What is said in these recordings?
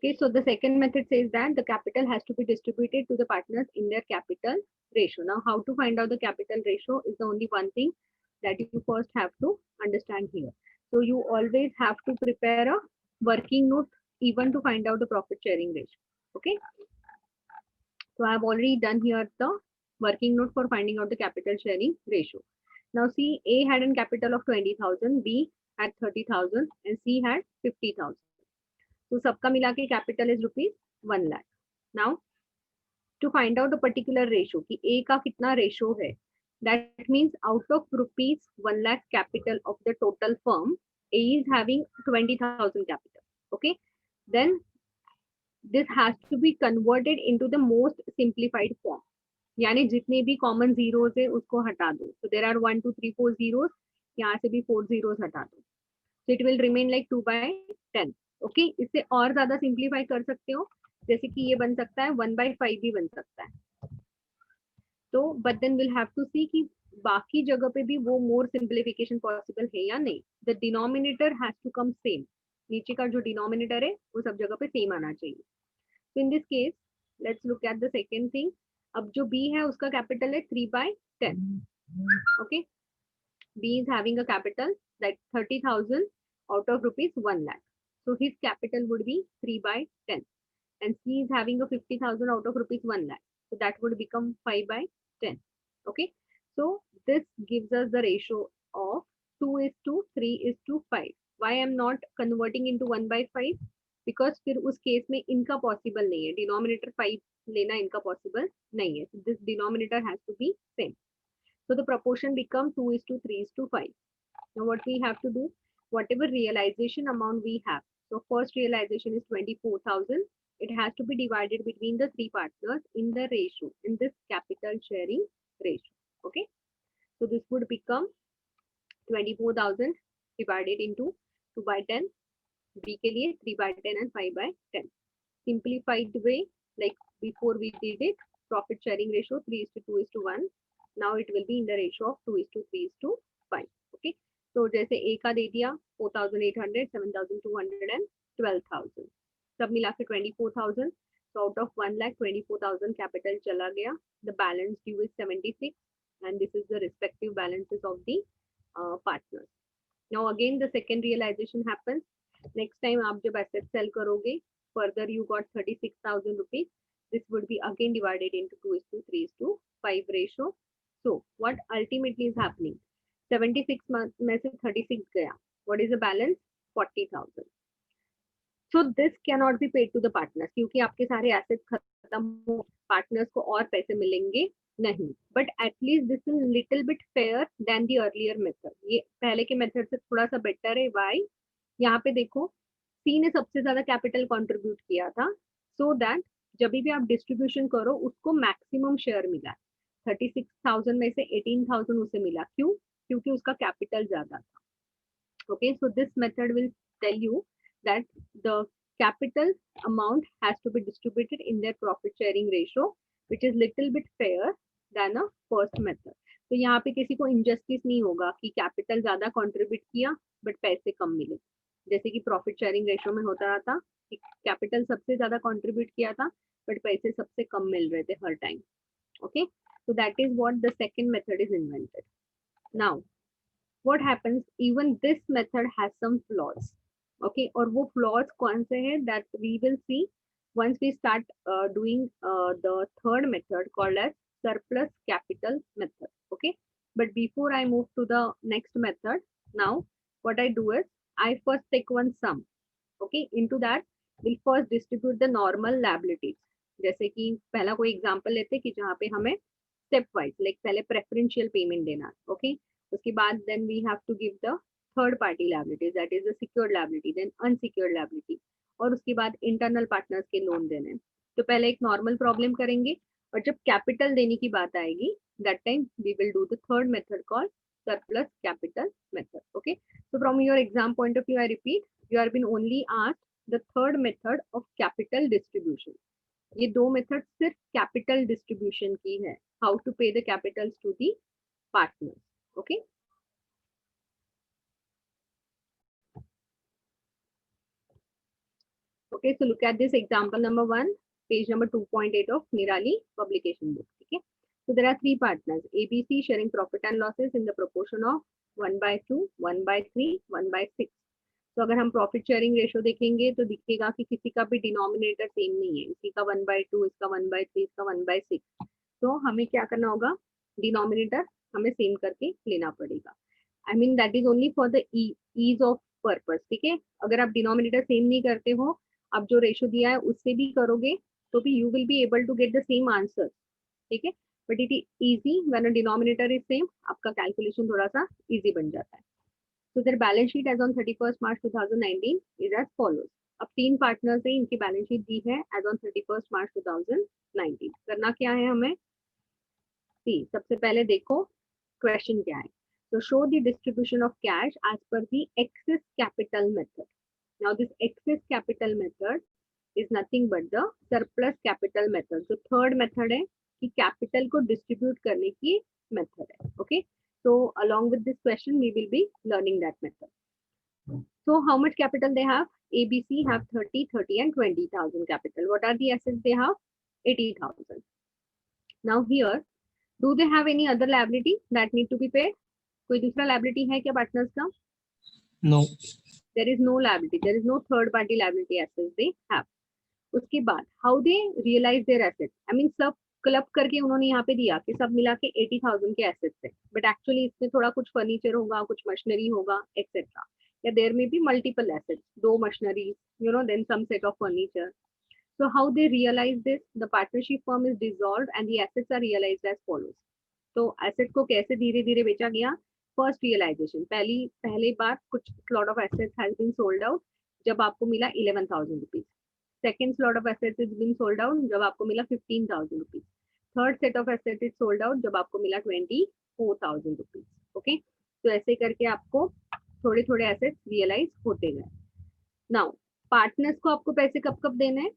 Okay, so the second method says that the capital has to be distributed to the partners in their capital ratio. Now, how to find out the capital ratio is the only one thing that you first have to understand here. So you always have to prepare a working note even to find out the profit sharing ratio. Okay, so I have already done here the working note for finding out the capital sharing ratio. Now see, A had a capital of 20,000, B had 30,000 and C had 50,000. So सबका मिला के capital is rupees 1 lakh. Now to find out a particular ratio कि A का कितना ratio है, that means out of rupees 1 lakh capital of the total firm, A is having 20,000 capital. Okay, then this has to be converted into the most simplified form. यानी जितने भी common zeros है उसको हटा दो. So there are 1 2 3 4 zeros, यहाँ से भी 4 zeros हटा दो. So it will remain like 2/10. Okay, इससे और ज्यादा सिंप्लीफाई कर सकते हो, जैसे कि ये बन सकता है 1/5 भी बन सकता है. तो but then will have to see कि बाकी जगह पे भी वो मोर सिंप्लीफिकेशन पॉसिबल है या नहीं. The denominator has to come same. नीचे का जो डिनोमिनेटर है वो सब जगह पे सेम आना चाहिए. So in this case, let's look at the second thing. अब जो B है उसका कैपिटल है 3/10. Okay, B is having a capital that 30,000 out of rupees 1 lakh. So his capital would be 3/10. And C is having a 50,000 out of rupees 1 lakh. So that would become 5/10. Okay, so this gives us the ratio of 2:3:5. Why I am not converting into 1/5? Because फिर उस case में इनका possible नहीं है, denominator 5 लेना इनका possible नहीं है. This denominator has to be same. So the proportion become 2:3:5. Now what we have to do, whatever realization amount we have. So first realization is 24,000. It has to be divided between the three partners in the ratio, in this capital sharing ratio. Okay, so this would become 24,000 divided into 2/10. B के लिए 3/10 and 5/10. Simplified way, like before we did it, profit sharing ratio 3:2:1. Now it will be in the ratio of 2:3:5. Okay, so जैसे A का दे दिया 4,800, 7,200 and 12,000. सब मिला के 24,000. So out of 1 lakh 24,000 capital चला गया. The balance due is 76, and this is the respective balances of the partners. Now again the second realization happens. Next time आप जब asset sell करोगे, further you got 36,000 rupees. This would be again divided into 2:3:5 ratio. So what ultimately is happening? 76 में से 36 गया. What is the balance? 40,000. So this cannot be paid to the partners क्योंकि आपके सारे assets खत्म हो, partners को और पैसे मिलेंगे नहीं. But at least this is little bit fair than the earlier method. ये पहले के method से थोड़ा सा better है. Why? यहाँ पे देखो, सी ने सबसे ज्यादा कैपिटल कंट्रीब्यूट किया था, सो दैट जब भी आप डिस्ट्रीब्यूशन करो उसको मैक्सिमम शेयर मिला. 36,000 में से 18,000 उसे मिला. क्यों? क्योंकि उसका कैपिटल ज्यादा था. Okay, so this method will tell you that the capital amount has to be distributed in their profit sharing ratio, which is little bit fair than a first method. तो यहाँ पे किसी को इनजस्टिस नहीं होगा कि कैपिटल ज्यादा contribute किया बट पैसे कम मिले, जैसे कि प्रॉफिट शेयरिंग रेशियो में होता रहा था कि कैपिटल सबसे ज्यादा कंट्रीब्यूट किया था बट पैसे सबसे कम मिल रहे थे हर time. Okay, so that is what the second method is invented. Now what happens, even this method has some flaws. Okay, और वो फ्लॉज कौन से हैं that we will see once we start doing the third method called as surplus capital method. Okay, but before I move to the next method, now what I do is I first take one sum. Okay, into that we'll first distribute the normal liabilities. जैसे कि पहला कोई example लेते कि जहाँ पे हमें step wise like पहले प्रेफरेंशियल पेमेंट देना. ओके, उसके बाद then we have to give the third party liabilities, that is the secured liability, then unsecured liability, और उसके बाद इंटरनल पार्टनर्स के लोन देने. तो पहले एक नॉर्मल प्रॉब्लम करेंगे, और जब कैपिटल देने की बात आएगी that time we will do the third method called surplus capital method. Okay, so from your exam point of view, I repeat, you have been only asked the third method of capital distribution. ये दो method सिर्फ capital distribution की है, how to pay the capitals to the partners. Okay, okay, Okay, so look at this example number 1, page number 2.8 of Nirali publication book. Okay, so there are 3 partners, ABC sharing profit and losses in the proportion of 1/2, 1/3, 1/6. तो अगर हम profit sharing ratio देखेंगे तो दिखेगा कि किसी का भी डिनोमिनेटर सेम नहीं है, इसी का 1/2, इसका 1/3, इसका 1/6. तो हमें क्या करना होगा, डिनोमिनेटर हमें सेम करके लेना पड़ेगा. I mean that is only for the ease of purpose. ठीक है, अगर आप डिनोमिनेटर सेम नहीं करते हो, आप जो रेशो दिया है उससे भी करोगे तो भी you will be able to get the same answer. ठीक है, but it is easy when a denominator is same, आपका कैलकुलेशन थोड़ा सा इजी बन जाता है. So their balance sheet as on 31st March 2019 is as follows. अब 3 partners हैं, इनकी बैलेंस शीट दी है as on 31st March 2019. करना क्या है हमें, सबसे पहले देखो क्वेश्चन क्या है. So show the distribution of cash as per the excess capital method. Now this excess capital method is nothing but the surplus capital method. So third method है कि कैपिटल को डिस्ट्रीब्यूट करने की मेथड है. Okay, so along with this question we will be learning that method. So how much capital they have? ABC have 30, 30 and 20,000 capital. What are the assets they have? 80,000. Now here, do they have any other liability that need to be paid? कोई दूसरा liability है क्या partners का? No. There is no liability. There is no third party liability assets they have. उसके बाद how they realize their assets? I mean सब club करके उन्होंने यहाँ पे दिया कि सब मिला के 80,000 के एसेट्स है, बट एक्चुअली इसमें थोड़ा कुछ फर्नीचर होगा, कुछ मशीनरी होगा, एक्सेट्रा. या देयर में भी multiple assets, 2 machineries, you know, then some set of furniture. So how they realise this? The partnership firm is dissolved and the assets are realised as follows. तो asset को कैसे धीरे धीरे बेचा गया? फर्स्ट रियलाइजेशन, पहली बार कुछ slot of assets has been sold out जब आपको मिला 11,000 rupees. Second slot of assets is been sold out जब आपको मिला 15,000 rupees. Third set of asset is sold out जब आपको मिला 24,000 रुपीज. ओके, तो ऐसे करके आपको थोड़े थोड़े एसेट्स रियलाइज होते गए. नाउ पार्टनर्स को आपको पैसे कब कब देने हैं?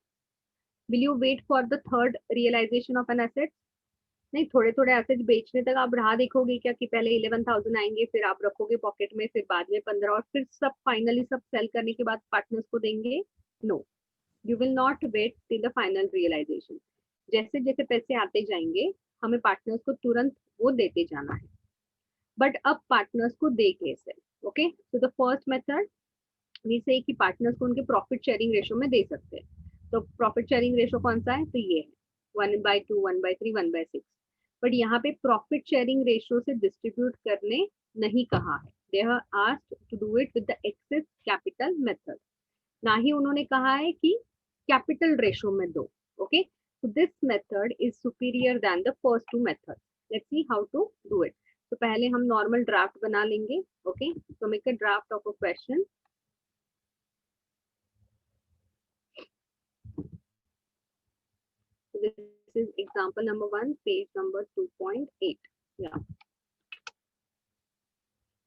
Will you wait for the third realisation of an asset? नहीं, थोड़े थोड़े एसेट्स बेचने तक आप राह देखोगे क्या कि पहले 11,000 आएंगे, फिर आप रखोगे पॉकेट में, फिर बाद में 15 और फिर सब फाइनली सब सेल करने के बाद पार्टनर्स को देंगे? No, you will not wait till the final realisation. जैसे जैसे पैसे आते जाएंगे हमें पार्टनर्स को तुरंत वो देते जाना है. बट अब पार्टनर्स को दे कैसे? Okay, so the first method we say कि पार्टनर्स को उनके प्रॉफिट शेयरिंग रेशो में दे सकते हैं. तो प्रॉफिट शेयरिंग रेशो कौन सा है? तो ये है 1/2, 1/3, 1/6. बट यहाँ पे प्रॉफिट शेयरिंग रेशो से डिस्ट्रीब्यूट करने नहीं कहा है. They have asked to do it with the excess capital method. ना ही उन्होंने कहा है कि कैपिटल रेशो में दो. Okay, so this method is superior than the first 2 methods. Let's see how to do it. तो पहले हम नॉर्मल ड्राफ्ट बना लेंगे. Okay, so make a draft of a question. So this is example number 1, page number 2.8. Yeah,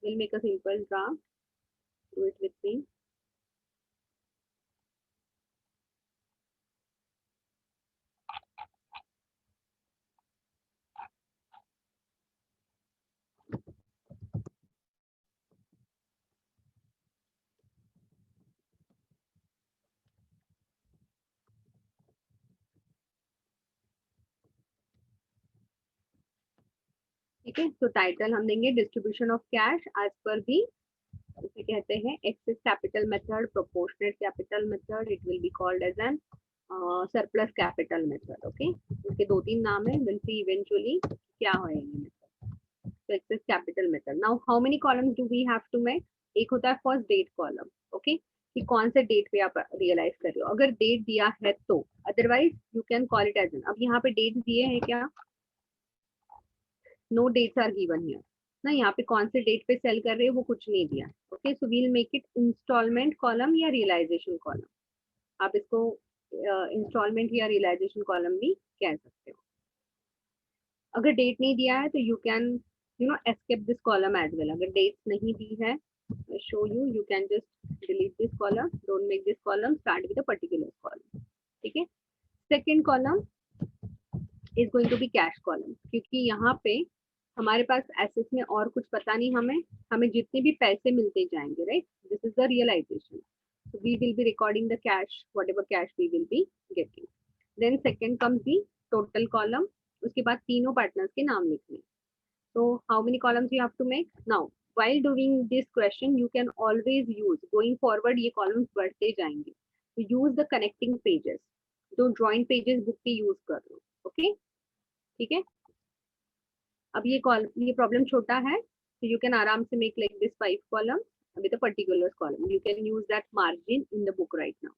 we'll make a simple draft. Do it with me. ठीक है, तो title हम देंगे distribution of cash as per दी, इसे कहते हैं excess capital method, proportionate capital method. It will be called as an surplus capital method. Okay, इसके 2-3 नाम है, विल सी इवेंचुअली क्या होएगा मेथड. तो excess capital method. Now how many columns do we have to make? एक होता है first date column. Okay, कि कौन से डेट पे आप रियलाइज कर रहे हो, अगर डेट दिया है तो, otherwise you can call it as an. अब यहाँ पे डेट दिए हैं क्या? No dates are given here ना. यहाँ पे कौन से डेट पे सेल कर रहे हो वो कुछ नहीं दिया. Okay, so we'll make it instalment column या रियलाइजेशन कॉलम. आप इसको इंस्टॉलमेंट या रियलाइजेशन कॉलम भी कह सकते हो. अगर डेट नहीं दिया है तो you can escape this column as well. अगर डेट नहीं दी है, so you can just delete this column. Don't make this column, start with a particular column. ठीक है, second column is going to be cash column, क्योंकि यहाँ पे हमारे पास एसेट्स में और कुछ पता नहीं, हमें जितने भी पैसे मिलते जाएंगे, right, this is the realisation. So we will be recording the cash, whatever cash we will be getting. Then second comes the total column. उसके बाद तीनों partners के नाम लिखने. So how many columns you have to make? Now while doing this question you can always use, going forward ये columns बढ़ते जाएंगे. So use the connecting pages. तो join pages book के use कर लो. Okay? ठीक है? अब ये प्रॉब्लम छोटा है, so you can आराम से make like this 5 columns with a particular column. You can use that margin in the book right now.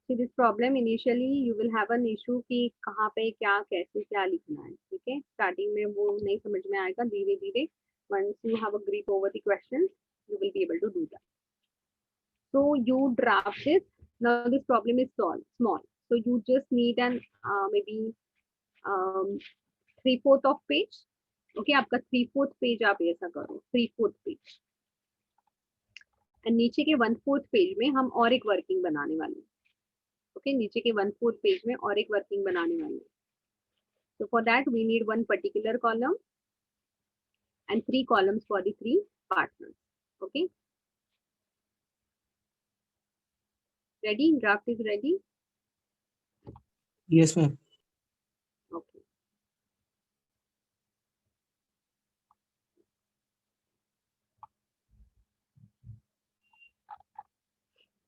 So this problem initially you will have an issue कि कहाँ पे क्या कैसे क्या लिखना है, ठीक है? Starting में वो नहीं समझ में आएगा, धीरे धीरे once you have a grip over the questions, you will be able to do that. So you draft this. Now this problem is small. So you just need an maybe 3/4 of page. Okay, आपका 3/4 page आप ऐसा करो, 3/4 page. And नीचे के 1/4 page में हम और एक वर्किंग बनाने वाले हैं. ओके, नीचे के 1/4 पेज में और एक वर्किंग बनाने वाले हैं. So for that we need one particular column and 3 columns for the 3 partners. Okay. Ready? Draft is ready? Yes, ma'am. Okay.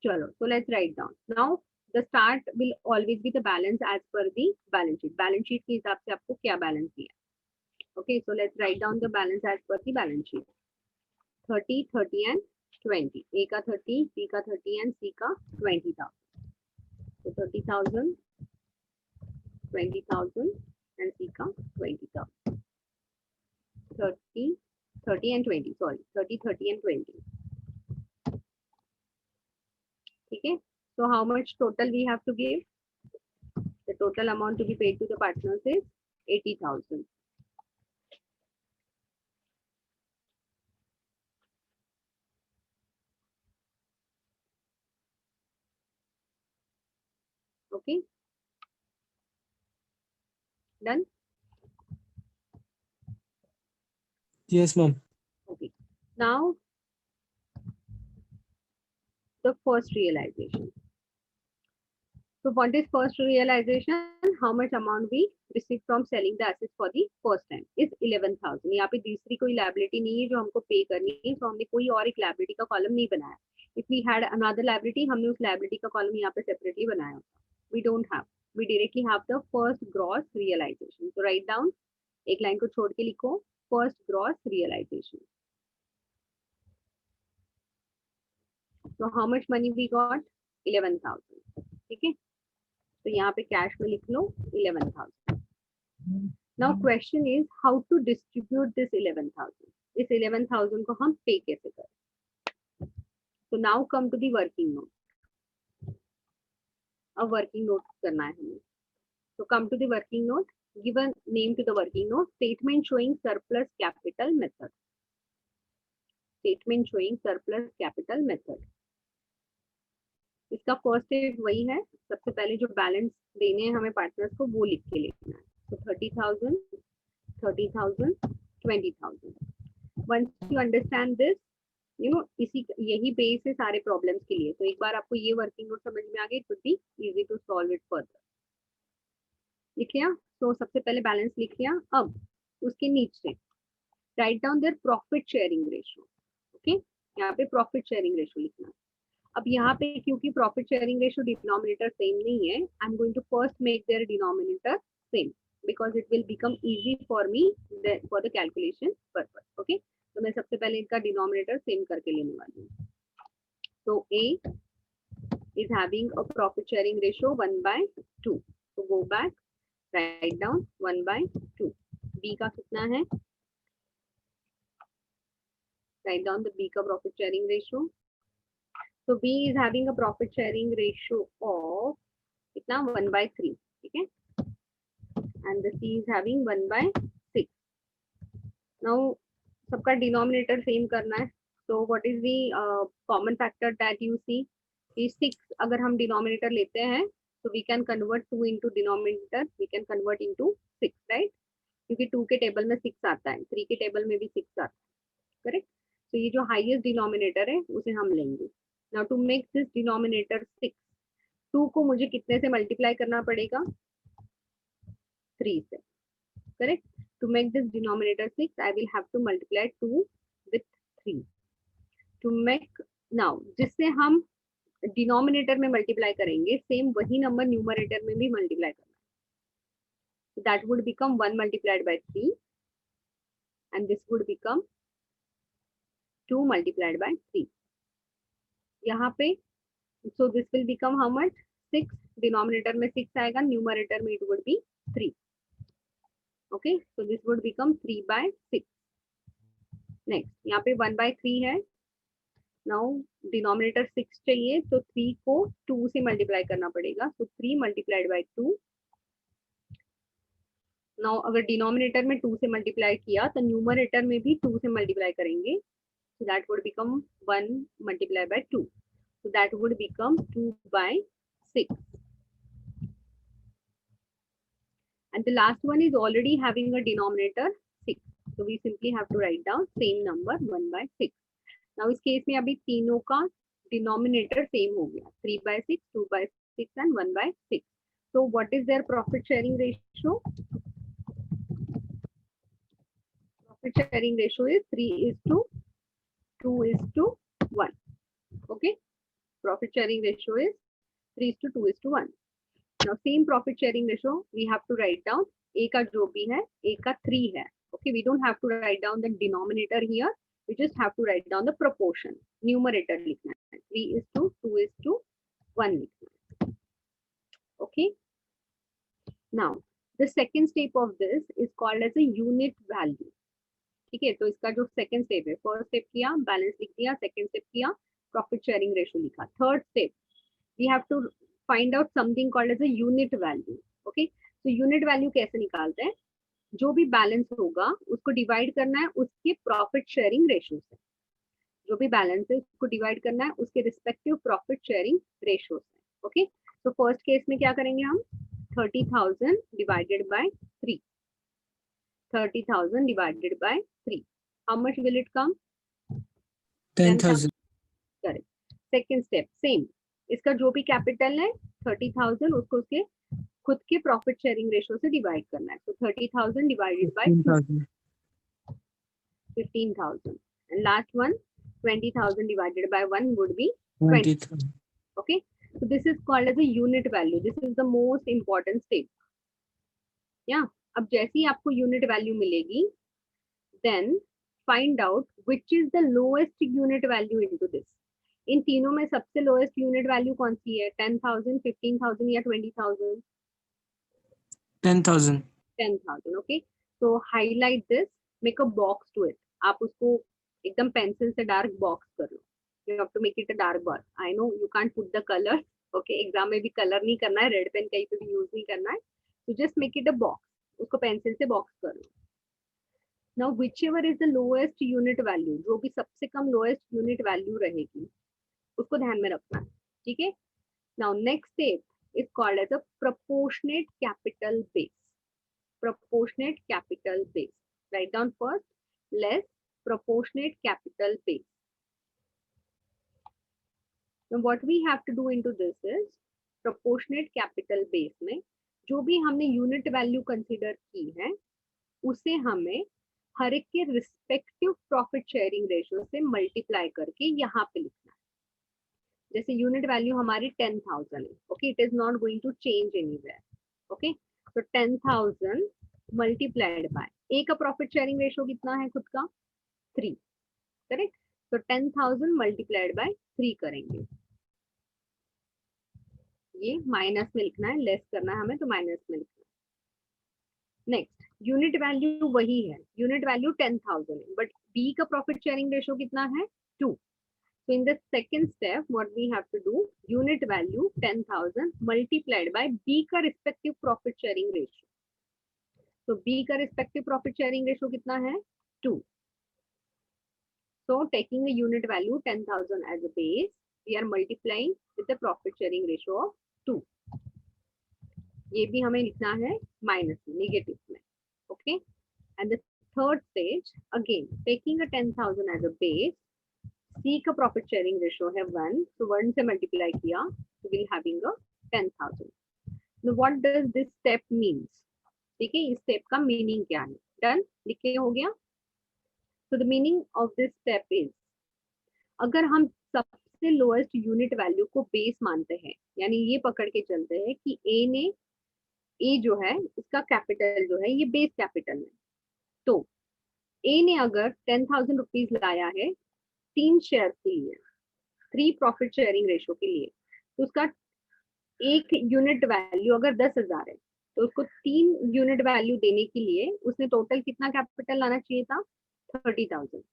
Chalo, so let's write down. Now the start will always be the balance as per the balance sheet. Balance sheet के हिसाब से आपको क्या balance दिया. Okay, so let's write down the balance as per the balance sheet. 30, 30 and 20. A का 30, B का 30 and C का 20,000. So 30,000, 20,000 and C का 20,000. 30, 30 and 20. Sorry, 30, 30 and 20. Okay. So how much total we have to give? The total amount to be paid to the partners is 80,000. Okay. Done? Yes, ma'am. Okay. Now the first realization. So what is first realization? How much amount we received from selling the assets for the first time is 11,000. यहाँ पे दूसरी कोई liability नहीं है जो हमको pay करनी है, तो हमने कोई और एक liability का column नहीं बनाया. If we had another liability, हमने उस liability का column यहाँ पे separately बनाया होता. We don't have. We directly have the first gross realization. So write down. एक line को छोड़ के लिखो. First gross realization. So how much money we got? 11,000. ठीक है? तो यहाँ पे कैश में लिख लो 11,000. Now question is how to distribute this 11,000. इस 11,000 को हम पे कैसे करें? So now come to the working note. अब working note करना है हमें. So come to the working note. Give a name to the working note. Statement showing surplus capital method. Statement showing surplus capital method. इसका first step वही है. सबसे पहले जो बैलेंस देने हैं हमें पार्टनर्स को वो लिख के लिखना है. तो 30,000, 30,000, 20,000. Once you understand this, you know यही बेस है सारे प्रॉब्लम्स के लिए. तो एक बार आपको ये वर्किंग नोट समझ में आ गई तो be easy to solve it further. लिख लिया. तो सबसे पहले बैलेंस लिख लिया. अब उसके नीचे write down there profit sharing ratio. Okay, यहाँ पे प्रॉफिट शेयरिंग रेशियो लिखना है. अब यहाँ पे क्योंकि profit sharing ratio denominator same नहीं है, I am going to first make their denominator same because it will become easy for me for the calculation purpose. Okay, तो मैं सबसे पहले इनका डिनोमिनेटर सेम करके लेने वाली हूँ. तो A is having a profit sharing ratio 1/2. तो go back, write down 1/2. B का कितना है? राइट डाउन द बी का profit sharing ratio. So B is having a profit sharing ratio of कितना 1/3. ठीक है, and the C is having 1/6. Now सबका denominator same करना है. So what is the common factor that you see? is 6. अगर हम denominator लेते हैं so we can convert 2 into denominator, we can convert into 6, right? क्योंकि 2 के टेबल में 6 आता है, 3 के टेबल में भी 6 आता है, करेक्ट। तो ये जो हाईएस्ट डिनोमिनेटर है उसे हम लेंगे। Now to make this denominator 6, 2 को मुझे कितने से मल्टीप्लाई करना पड़ेगा? 3 से, correct. To make this denominator 6 I will have to multiply 2 with 3 to make. Now जिससे हम डिनोमिनेटर में मल्टीप्लाई करेंगे सेम वही नंबर न्यूमरेटर में भी मल्टीप्लाई करना है। So that would become 1 multiplied by 3 and this would become 2 multiplied by 3. यहाँ पे so this will become how much? 6. Denominator में 6 आएगा, न्यूमरेटर में it would be 3. Okay, so this would become 3 by 6. Next, यहाँ पे 1 by 3 है। Now denominator 6 चाहिए तो 3 को 2 से मल्टीप्लाई करना पड़ेगा, so 3 multiplied by 2. नाउ अगर डिनोमिनेटर में 2 से मल्टीप्लाई किया तो न्यूमरेटर में भी 2 से मल्टीप्लाई करेंगे, so that would become 1 multiplied by 2, so that would become 2 by 6. And the last one is already having a denominator 6, so we simply have to write down same number 1 by 6. Now इस case में अभी तीनों का denominator same हो गया, 3 by 6, 2 by 6 and 1 by 6. So what is their profit sharing ratio? Profit sharing ratio is 3:2:1. Okay, profit sharing ratio is 3:2:1. Now same profit sharing ratio we have to write down. A का जो भी है, A का 3 है. Okay, we don't have to write down the denominator here. We just have to write down the proportion. Numerator लिखना है, 3:2:1 लिखना है. Okay. Now the second step of this is called as a unit value. ठीक है, तो इसका जो second step है, फर्स्ट स्टेप किया बैलेंस लिख दिया, सेकंड स्टेप किया प्रॉफिट शेयरिंग रेशियो लिखा, third step we have to find out something called as a unit value. Okay, तो यूनिट वैल्यू कैसे निकालते हैं? जो भी बैलेंस होगा उसको डिवाइड करना है उसके प्रॉफिट शेयरिंग रेशियो से, जो भी बैलेंस है उसको डिवाइड करना है उसके रिस्पेक्टिव प्रॉफिट शेयरिंग रेशियो से. ओके, तो फर्स्ट केस में क्या करेंगे हम? 30,000 divided by 3. 30,000 divided by 3. How much will it come? 10,000. Correct. Second step, same. इसका जो भी कैपिटल है 30,000 उसको उसके खुद के प्रॉफिट शेयरिंग रेशियो से डिवाइड करना है. So 30,000 divided by 15,000. And last one, 20,000 divided by 1 would be 20,000. Okay. So this is called as a unit value. This is the most important step. Yeah. अब जैसे ही आपको यूनिट वैल्यू मिलेगी, then find out which is the lowest unit value into this. इन तीनों में सबसे lowest unit value कौन सी है? 10,000, 15,000 या 20,000? 10,000. 10,000. ओके, तो highlight this, make a box to it. आप उसको एकदम पेंसिल से डार्क बॉक्स कर लो. You have to make it a dark box. I know you can't put the colour. Okay, exam में भी कलर नहीं करना है, रेड पेन कहीं पे भी यूज नहीं करना है. तो just make it a box. उसको पेंसिल से बॉक्स कर लो. Now whichever is the lowest unit value, जो भी सबसे कम लोएस्ट यूनिट वैल्यू रहेगी उसको ध्यान में रखना है. ठीक है. Now next step is called as a proportionate capital base. Proportionate capital base. Write down first less proportionate capital base. Now what we have to do into this is proportionate capital base में जो भी हमने unit value consider की है उसे हमें हर एक के रिस्पेक्टिव प्रॉफिट शेयरिंग रेशियो से मल्टीप्लाई करके यहाँ पे लिखना है. जैसे यूनिट वैल्यू हमारी 10,000 है. Okay, it is not going to change anywhere. Okay, तो 10,000 मल्टीप्लाइड बाय ए का प्रॉफिट शेयरिंग रेशियो कितना है खुद का? 3. करेक्ट. तो 10,000 मल्टीप्लाइड बाय 3 करेंगे. ये माइनस में लिखना है, लेस करना है हमें तो माइनस में लिखना है. नेक्स्ट, यूनिट वैल्यू वही है, यूनिट वैल्यू 10,000 है, बट बी का प्रॉफिट शेयरिंग रेशियो कितना है? 2. So in the second step, what we have to do, unit value 10,000 multiplied by B का respective profit sharing ratio. So B का respective profit sharing ratio कितना है? 2. So taking a unit value 10,000 as a base, we are multiplying with the profit sharing ratio of 2. ये भी हमें लिखना है minus में, नेगेटिव में. Okay, And the third stage, again, taking a 10,000 as a base, C का profit sharing ratio है 1, so 1 से multiply किया, so we'll having a 10,000. Now what does this step means? ठीक है, इस step का meaning क्या है? Done? लिख के हो गया? So the meaning of this step is, अगर हम सबसे लोएस्ट यूनिट वैल्यू को बेस मानते हैं, यानी ये पकड़ के चलते हैं कि ए जो है इसका कैपिटल जो है ये बेस कैपिटल है, तो ए ने अगर 10,000 रुपीज लाया है 3 शेयर के लिए, 3 प्रॉफिट शेयरिंग रेशो के लिए, तो उसका एक यूनिट वैल्यू अगर 10,000 है, तो उसको 3 यूनिट वैल्यू देने के लिए उसने टोटल कितना कैपिटल लाना चाहिए था? 30,000.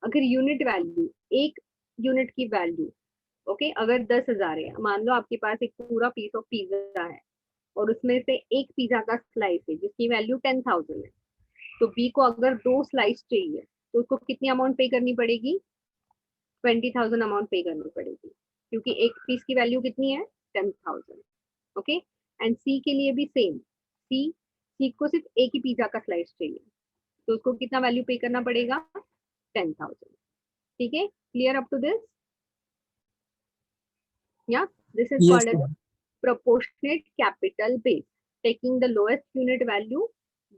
अगर यूनिट वैल्यू, एक यूनिट की वैल्यू, ओके, अगर 10,000 है, मान लो आपके पास एक पूरा पीस ऑफ पिज्जा है और उसमें से एक पिज्जा का स्लाइस है जिसकी वैल्यू 10,000 है, तो बी को अगर 2 स्लाइस चाहिए तो उसको कितनी अमाउंट पे करनी पड़ेगी? 20,000 अमाउंट पे करनी पड़ेगी, क्योंकि एक पीस की वैल्यू कितनी है? 10,000. ओके, एंड सी के लिए भी सेम, सी को सिर्फ एक ही पिज्जा का स्लाइस चाहिए, तो उसको कितना वैल्यू पे करना पड़ेगा? 10,000. ठीक है, clear up to this? Yeah, this is Yes, called as ma'am. proportionate capital base. Taking the lowest unit value,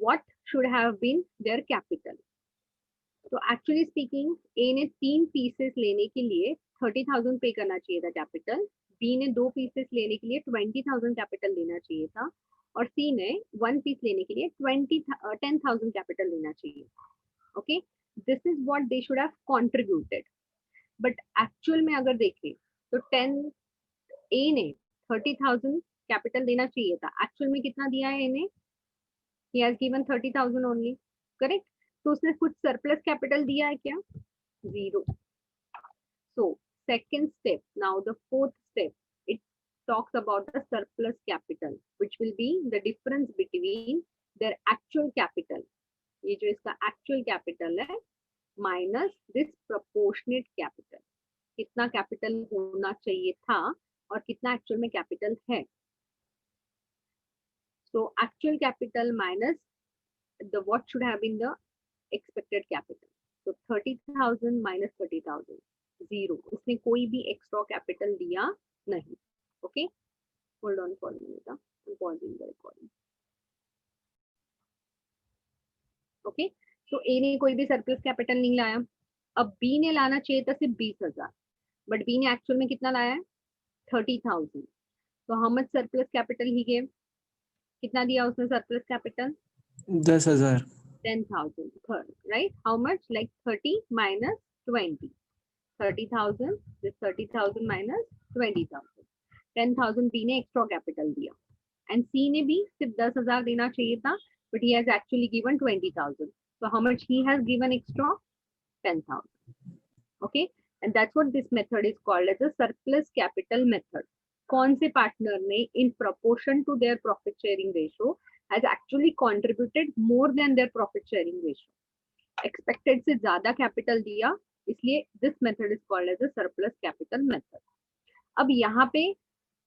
what should have been their capital? तो एक्चुअली स्पीकिंग ए ने 3 पीसेस लेने के लिए 30,000 पे करना चाहिए था कैपिटल, बी ने 2 पीसेस लेने के लिए 20,000 कैपिटल लेना चाहिए था, और सी ने 1 पीस लेने के लिए 10,000 कैपिटल लेना चाहिए. Okay, this is what they should have contributed. But actual में अगर देखें तो 10 ए ने 30,000 कैपिटल देना चाहिए था, एक्चुअल में कितना दिया है इन्हें? he has given 30,000 only, correct? तो उसने कुछ सरप्लस कैपिटल दिया है क्या? Zero. So second step, now the fourth step, it talks about the surplus capital, which will be the difference between their actual capital, ये जो इसका actual capital है, minus this proportionate capital. कितना capital होना चाहिए था और कितना एक्चुअल में कैपिटल है. So actual capital minus the what should have been the expected capital. So 30,000 minus 30,000, zero. इसने कोई भी एक्स्ट्रा कैपिटल दिया नहीं. Okay, hold on for minute, I'm pausing the recording. Okay, तो ए ने कोई भी सरप्लस कैपिटल नहीं लाया. अब बी ने लाना चाहिए था सिर्फ 20,000, बट बी ने एक्चुअल में कितना लाया है? 30,000. तो how much surplus capital he gave? कितना दिया उसने surplus capital? 10,000. 10,000. Right? How much? Like 30 minus 20. 30,000. This 30,000 minus 20,000. 10,000 B ने एक्स्ट्रा कैपिटल दिया, एंड C ने भी सिर्फ 10,000 देना चाहिए था, but he has actually given 20,000. So how much he has given extra? 10,000. Okay, and that's what this method is called as a surplus capital method. कौन से पार्टनर ने in proportion to their profit sharing ratio has actually contributed more than their profit sharing ratio. Expected से ज्यादा capital दिया, इसलिए this method is called as a surplus capital method. अब यहाँ पे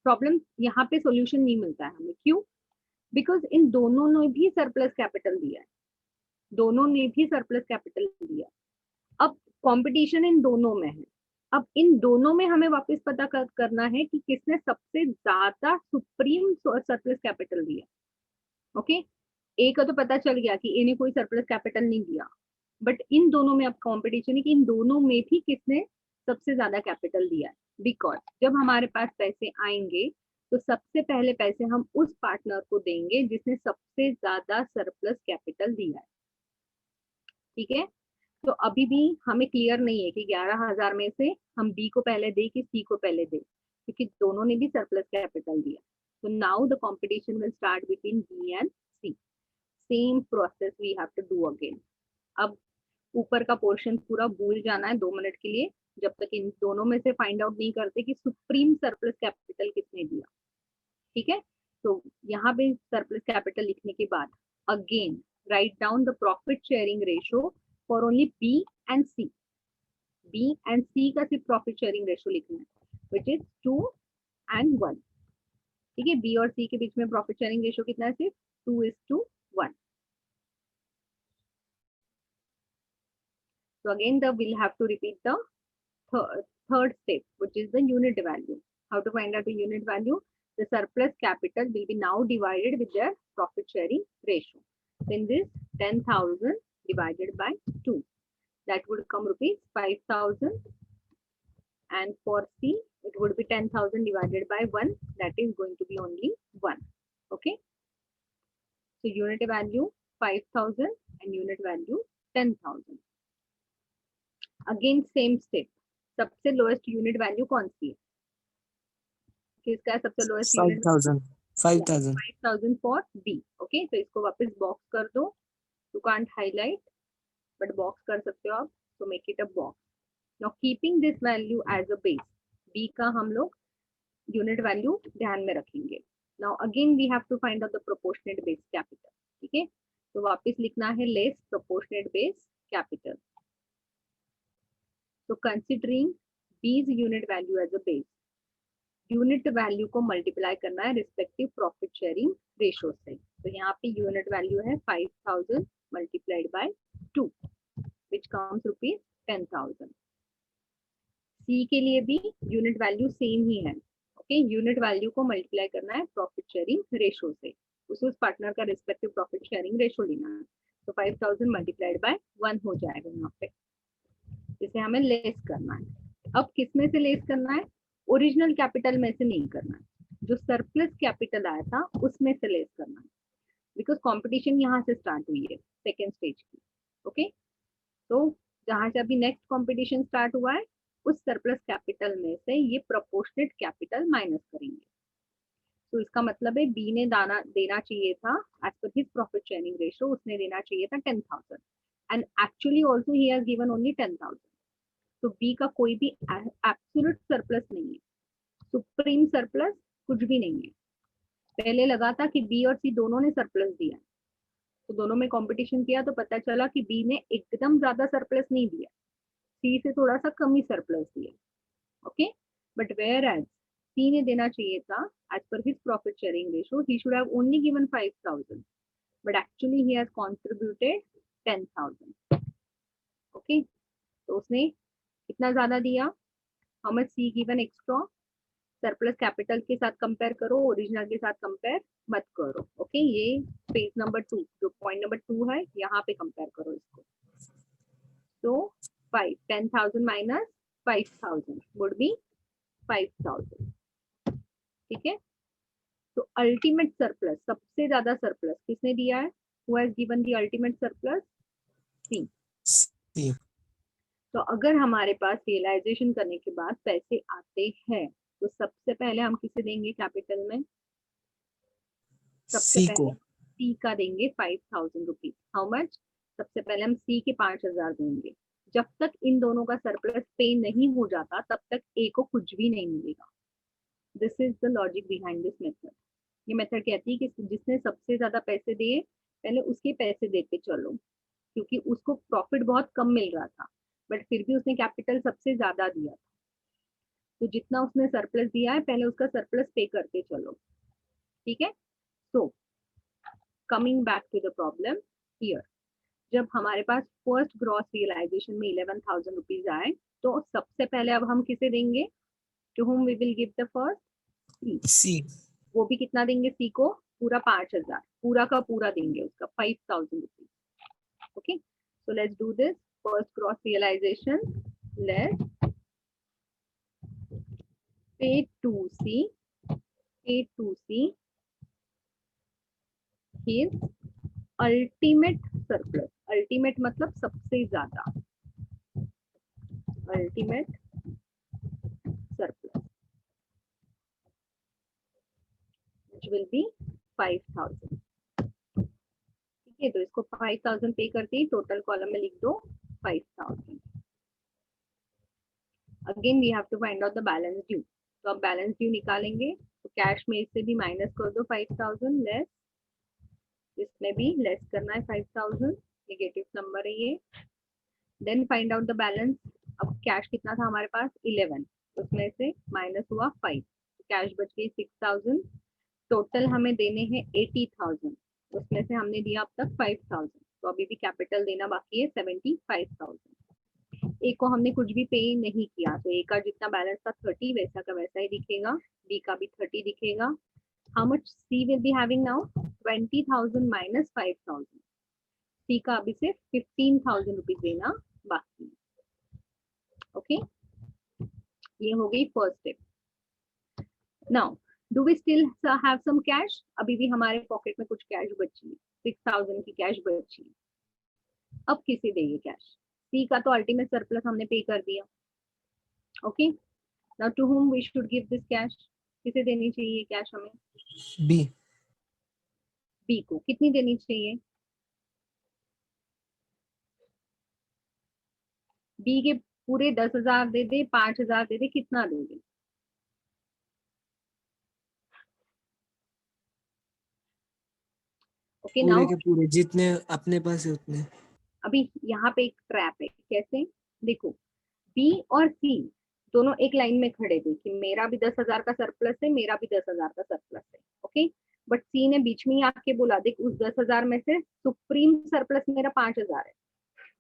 प्रॉब्लम, यहाँ पे सॉल्यूशन नहीं मिलता है हमें. क्यों? बिकॉज इन दोनों ने भी सरप्लस कैपिटल दिया है, दोनों ने भी सरप्लस कैपिटल दिया. अब कंपटीशन इन दोनों में है. अब इन दोनों में हमें वापस पता करना है कि किसने सबसे ज्यादा सुप्रीम सरप्लस कैपिटल दिया. ओके, ए का तो पता चल गया कि ए ने कोई सरप्लस कैपिटल नहीं दिया, बट इन दोनों में अब कंपटीशन है कि इन दोनों में भी किसने सबसे ज्यादा कैपिटल दिया है. बिकॉज जब हमारे पास पैसे आएंगे तो सबसे पहले पैसे हम उस पार्टनर को देंगे जिसने सबसे ज्यादा सरप्लस कैपिटल दिया है. ठीक है, तो अभी भी हमें क्लियर नहीं है कि 11,000 में से हम बी को पहले दे कि सी को पहले दे, क्योंकि दोनों ने भी सरप्लस कैपिटल दिया. तो now the competition will start between B and C. Same process we have to do again. अब ऊपर का पोर्शन पूरा भूल जाना है 2 मिनट के लिए, जब तक इन दोनों में से फाइंड आउट नहीं करते कि सुप्रीम सरप्लस कैपिटल किसने दिया. ठीक है, तो यहाँ पे सरप्लस कैपिटल लिखने के बाद again write down the profit sharing ratio for only B and C. B and C का सिर्फ प्रॉफिट शेयरिंग रेशियो लिखना है, विच इज 2 and 1. ठीक है, बी और सी के बीच में प्रॉफिट शेयरिंग रेशियो कितना है? सिर्फ 2:1. So again, we'll have to repeat the third step, which is the unit value. How to find out the unit value? The surplus capital will be now divided with their profit sharing ratio. Then this 10,000 divided by 2. That would come rupees 5,000. And for C, it would be 10,000 divided by 1. That is going to be only 1. Okay. So unit value 5,000 and unit value 10,000. Again same step. सबसे lowest unit value कौन सी है? किसका है सबसे lowest unit? 5,000 for B. Okay, तो इसको वापस बॉक्स कर दो. You can't highlight but box कर सकते हो आप. तो make it a box. Now keeping this value as a base, B का हम लोग यूनिट वैल्यू ध्यान में रखेंगे. Now again we have to find out the proportionate base capital. ठीक है, तो वापस लिखना है less proportionate base capital. So considering B's unit value as a base, unit value को मल्टीप्लाई करना है रिस्पेक्टिव प्रॉफिट शेयरिंग रेशो से. तो यहाँ पे यूनिट वैल्यू है 5,000 multiplied by 2 which comes rupees 10,000. सी के लिए भी यूनिट वैल्यू सेम ही है. ओके, यूनिट वैल्यू को मल्टीप्लाई करना है प्रॉफिट शेयरिंग रेशो से. उस पार्टनर का रिस्पेक्टिव प्रॉफिट शेयरिंग रेशो लेना है. तो 5,000 मल्टीप्लाइड बाय 1 हो जाएगा यहाँ पे. इसे हमें लेस करना है. अब किस में से लेस करना है? ओरिजिनल कैपिटल में से नहीं करना है. जो सरप्लस कैपिटल आया था उसमें से लेस करना है. बिकॉज कंपटीशन यहाँ से स्टार्ट हुई है सेकेंड स्टेज की. ओके, तो जहां से अभी नेक्स्ट कंपटीशन स्टार्ट हुआ है उस सरप्लस कैपिटल में से ये प्रोपोर्शनेट कैपिटल माइनस करेंगे. तो इसका मतलब है बी ने देना चाहिए था as per his profit sharing ratio, उसने देना चाहिए था 10,000 and actually also he has given only 10,000. तो बी का कोई भी एब्सोल्यूट सरप्लस नहीं है, सुप्रीम सरप्लस कुछ भी नहीं है. पहले लगा था कि बी और सी दोनों ने सरप्लस दिया, तो दोनों में कंपटीशन किया तो पता चला कि बी ने एकदम ज्यादा सरप्लस नहीं दिया, सी से थोड़ा सा कम ही सरप्लस दिया. Okay, but where as C ने देना चाहिए था as per his profit sharing ratio he should have only given 5,000 but actually he has contributed 10,000. Okay, तो उसने कितना ज्यादा दिया? How much C given extra? Surplus capital के साथ कंपेयर करो, ओरिजिनल के साथ कंपेयर मत करो. ओके, ये पेज नंबर 2 जो पॉइंट नंबर 2 है यहाँ पे कंपेयर करो इसको. तो 10,000 माइनस 5,000 वुड बी 5,000. ठीक है, तो अल्टीमेट सरप्लस, सबसे ज्यादा सरप्लस किसने दिया है? Who has given the ultimate surplus? C. तो अगर हमारे पास रियलाइजेशन करने के बाद पैसे आते हैं तो सबसे पहले हम किसे देंगे कैपिटल में? सबसे पहले सी का देंगे 5,000 रुपीज. How much? सबसे पहले हम सी के 5,000 देंगे. जब तक इन दोनों का सरप्लस पे नहीं हो जाता तब तक ए को कुछ भी नहीं मिलेगा. This is the logic behind this method. ये मेथड कहती है कि जिसने सबसे ज्यादा पैसे दिए पहले उसके पैसे देते चलो, क्योंकि उसको प्रॉफिट बहुत कम मिल रहा था बट फिर भी उसने कैपिटल सबसे ज्यादा दिया था. तो जितना उसने सरप्लस दिया है पहले उसका सरप्लस पे करते चलो. ठीक है, so coming back to the problem here, जब हमारे पास फर्स्ट ग्रॉस रियलाइजेशन में 11,000 रुपीज आए तो सबसे पहले अब हम किसे देंगे? To whom we will give the first? C. वो भी कितना देंगे? सी को पूरा 5,000, पूरा का पूरा देंगे उसका 5,000 rupees. Okay, so let's do this. First gross realisation, let's pay to C his ultimate surplus. Ultimate मतलब सबसे ज्यादा, ultimate surplus which will be 5,000. ठीक है, तो इसको 5,000 पे करते ही टोटल कॉलम में लिख दो 5,000. Again we have to find out the balance due. तो अब बैलेंस ड्यू निकालेंगे तो कैश में इससे भी माइनस कर दो 5,000, लेस इसमें भी लेस करना है 5,000, नेगेटिव नंबर है ये. Then find out the balance. अब कैश कितना था हमारे पास? 11, उसमें से माइनस हुआ 5, कैश बच गई 6,000. टोटल हमें देने हैं 80,000, उसमें से हमने दिया अब तक 5,000, तो अभी भी कैपिटल देना बाकी है 75,000. ए को हमने कुछ भी पे नहीं किया, तो ए का जितना बैलेंस था 30 वैसा का वैसा ही दिखेगा, बी का भी 30 दिखेगा। How much C will be having now? 20,000 minus 5,000। सी का अभी सिर्फ 15,000 रुपीज देना बाकी। ओके, ये हो गई first step. Now do we still have some cash? अभी भी हमारे पॉकेट में कुछ कैश बची है, 6,000 की कैश बची है। अब किसे देंगे कैश? सी का तो अल्टीमेट सरप्लस हमने पे कर दिया। Okay, now to whom we should give this cash? किसे देनी चाहिए कैश हमें? B. बी को कितनी देनी चाहिए? बी के पूरे 10,000 दे दे, 5,000 दे दे, कितना दे दे? ओके पूरे नाउ के पूरे जितने अपने पास है उतने। अभी यहाँ पे एक ट्रैप है, कैसे? देखो, बी और सी दोनों एक लाइन में खड़े थे कि मेरा भी 10,000 का सरप्लस है, मेरा भी 10,000 का सरप्लस है। ओके, बट सी ने बीच में ही आके बोला, देख उस 10,000 में से सुप्रीम सरप्लस मेरा 5,000 है,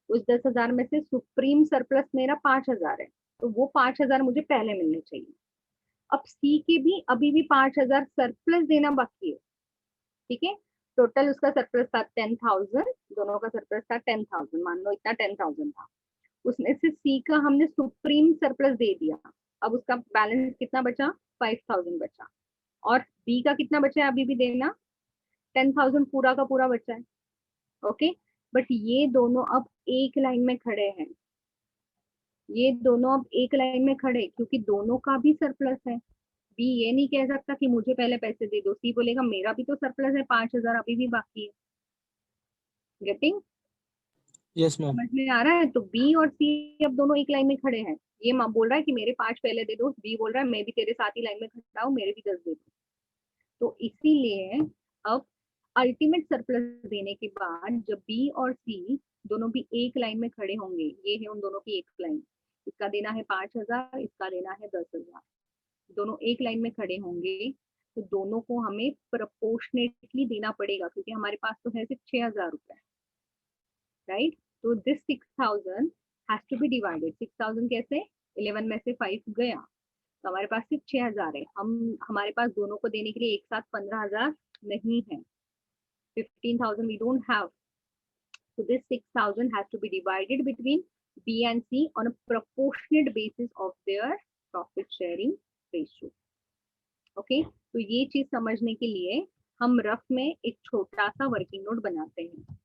उस 10,000 में से सुप्रीम सरप्लस मेरा 5,000 है, तो वो 5,000 मुझे पहले मिलने चाहिए। अब सी के भी अभी भी 5,000 सरप्लस देना बाकी है। ठीक है, टोटल उसका सरप्लस था 10,000, दोनों का सरप्लस था 10,000, मान लो इतना 10,000 था। उसमें से सी का हमने सुप्रीम सरप्लस दे दिया, अब उसका बैलेंस कितना बचा? 5,000 बचा। और बी का कितना बचा है अभी भी देना? 10,000 पूरा का पूरा बचा है। ओके, बट ये दोनों अब एक लाइन में खड़े हैं, ये दोनों अब एक लाइन में खड़े क्योंकि दोनों का भी सरप्लस है। बी ये नहीं कह सकता कि मुझे पहले पैसे दे दो, सी बोलेगा मेरा भी तो सरप्लस है, 5,000 अभी भी बाकी है। गेटिंग? Yes ma'am. समझ में आ रहा है? तो बी और सी अब दोनों एक लाइन में खड़े हैं, ये माँ बोल रहा है कि मेरे 5 पहले दे दो, बी बोल रहा है मैं भी तेरे साथ ही लाइन में खड़ा हूँ, मेरे भी 10 दे दो। तो इसीलिए अब अल्टीमेट सरप्लस देने के बाद जब बी और सी दोनों भी एक लाइन में खड़े होंगे, ये है उन दोनों की एक लाइन, इसका देना है 5,000, इसका देना है 10,000, दोनों एक लाइन में खड़े होंगे, तो दोनों को हमें प्रपोर्शनेटली देना पड़ेगा क्योंकि हमारे पास तो है सिर्फ 6,000 रुपए, राइट? तो this 6,000 has to be divided. 6,000 कैसे? 11 में से 5 गया, तो हमारे पास सिर्फ 6,000 है। हमारे पास दोनों को देने के लिए एक साथ 15,000 नहीं है, 15,000 we don't have. So this 6,000 has to be divided between B and C on a proportionate basis of their profit sharing ratio. Okay, तो ये चीज समझने के लिए हम रफ में एक छोटा सा वर्किंग नोट बनाते हैं।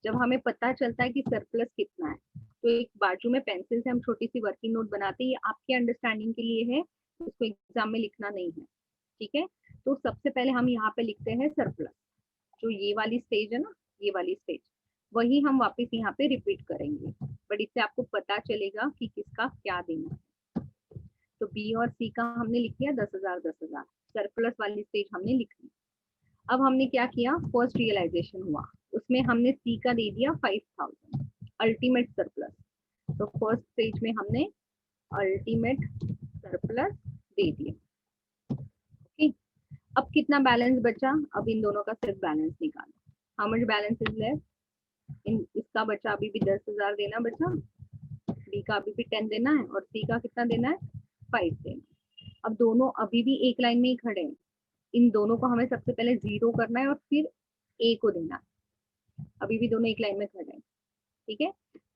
जब हमें पता चलता है कि सरप्लस कितना है, तो एक बाजू में पेंसिल से हम छोटी सी वर्किंग नोट बनाते हैं। ये आपके अंडरस्टैंडिंग के लिए है, इसको एग्जाम में लिखना नहीं है। ठीक है, तो सबसे पहले हम यहाँ पे लिखते हैं सरप्लस, जो ये वाली स्टेज है ना, ये वाली स्टेज, वही हम वापस यहाँ पे रिपीट करेंगे, बट इससे आपको पता चलेगा कि किसका क्या देना है। तो बी और सी का हमने लिख दिया 10,000 10,000, सरप्लस वाली स्टेज हमने लिख ली। अब हमने क्या किया? फर्स्ट रियलाइजेशन हुआ, उसमें हमने सी का दे दिया 5,000 अल्टीमेट सरप्लस। तो फर्स्ट स्टेज में हमने अल्टीमेट सरप्लस दे दिया। ओके, अब कितना बैलेंस बचा? अब इन दोनों का सिर्फ बैलेंस निकालो। How much balance is left? इसका बचा अभी भी 10,000 देना बचा, बी का अभी भी 10 देना है, और सी का कितना देना है? 5 देना है। अब दोनों अभी भी एक लाइन में ही खड़े हैं, इन दोनों को हमें सबसे पहले 0 करना है और फिर ए को देना है। अभी भी दोनों एक लाइन में खड़े हैं, ठीक है।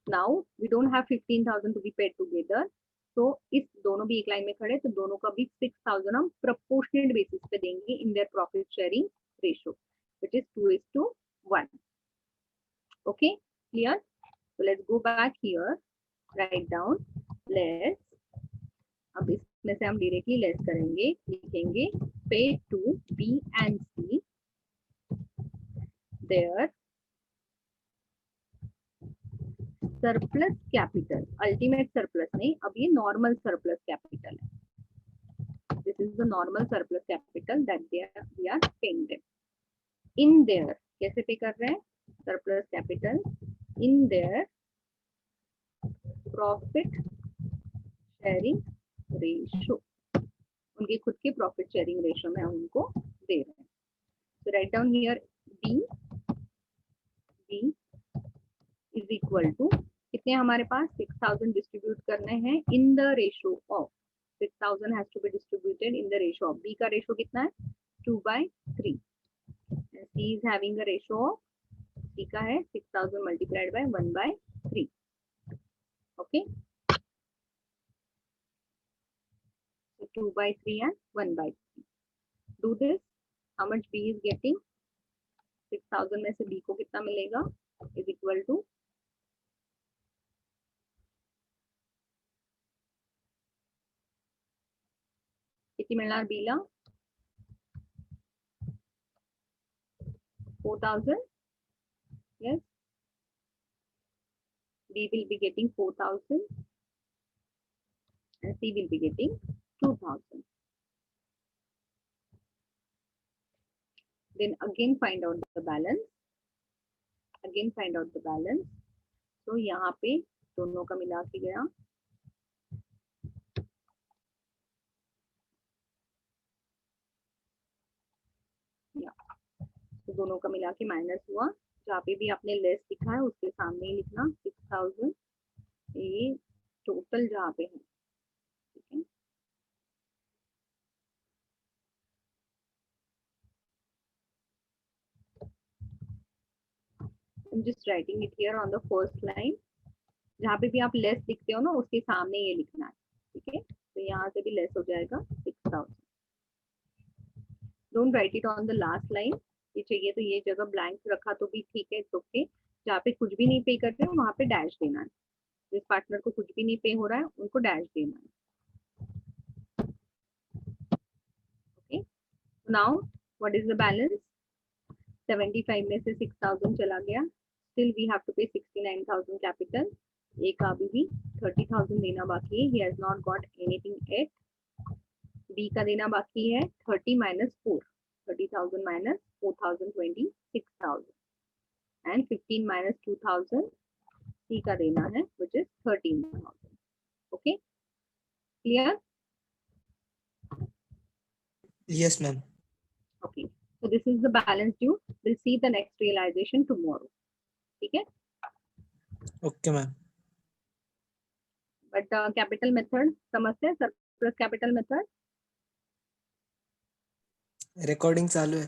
Now we don't have 15,000 to be paid together, तो इस दोनों भी एक लाइन में खड़े, तो दोनों का भी 6,000 हम प्रोपोर्शनेट बेसिस पे देंगे इन their profit sharing ratio, which is 2:1. Okay, clear? So let's go back here, write down less. अब इसमें से हम डायरेक्टली लेस करेंगे, लिखेंगे pay to B and C their surplus capital, ultimate surplus नहीं, अब ये normal surplus capital है. This is the normal surplus capital that we are paying them. In their, कैसे पे कर रहे हैं? Surplus capital in their profit sharing ratio, उनके खुद के प्रॉफिट शेयरिंग रेशियो में हम उनको दे रहे हैं। तो write down here B is equal to कितने हमारे पास 6000 डिस्ट्रीब्यूट करने हैं in the ratio of 6000 has to be distributed in the ratio of B का रेशो कितना है 2/3 C is having a ratio of C का है 6000 multiplied by 1/3 okay so 2/3 and 1/3 do this how much b is getting 6000 में से b को कितना मिलेगा is equal to कितनी मिलना b La 4000 yes b will be getting 4000 and c will be getting 2000 then again find out the balance so यहाँ पे दोनों का मिला के गया तो दोनों का मिला के माइनस हुआ जहाँ पे भी आपने लेस लिखा है उसके सामने ही लिखना 6000 ये टोटल जहाँ पे है ठीक है I'm just writing it here on the first line जहाँ पे भी आप लेस लिखते हो ना उसके सामने ये लिखना है ठीक है तो यहाँ से भी लेस हो जाएगा 6000 don't write it on the last line ये चाहिए तो ये जगह ब्लैंक रखा तो भी ठीक है इट्स ओके जहाँ पे कुछ भी नहीं पे कर रहे हो वहाँ पे डैश देना है जिस पार्टनर को कुछ भी नहीं पे हो रहा है उनको डैश देना है okay now what is the balance 75 में से 6000 चला गया स्टिल वी हैव टू पे 69000 कैपिटल ए का अभी भी 30000 देना बाकी है he has not got anything at B का देना बाकी है 30 minus 4 30,000 minus 4,000 26,000 and 15 minus 2,000 C का देना है which is 13,000 okay clear Yes, ma'am. okay so this is the balance due we'll see the next realization tomorrow ठीक है Okay, ma'am. but capital method समझते हैं surplus capital method Recording चालू है.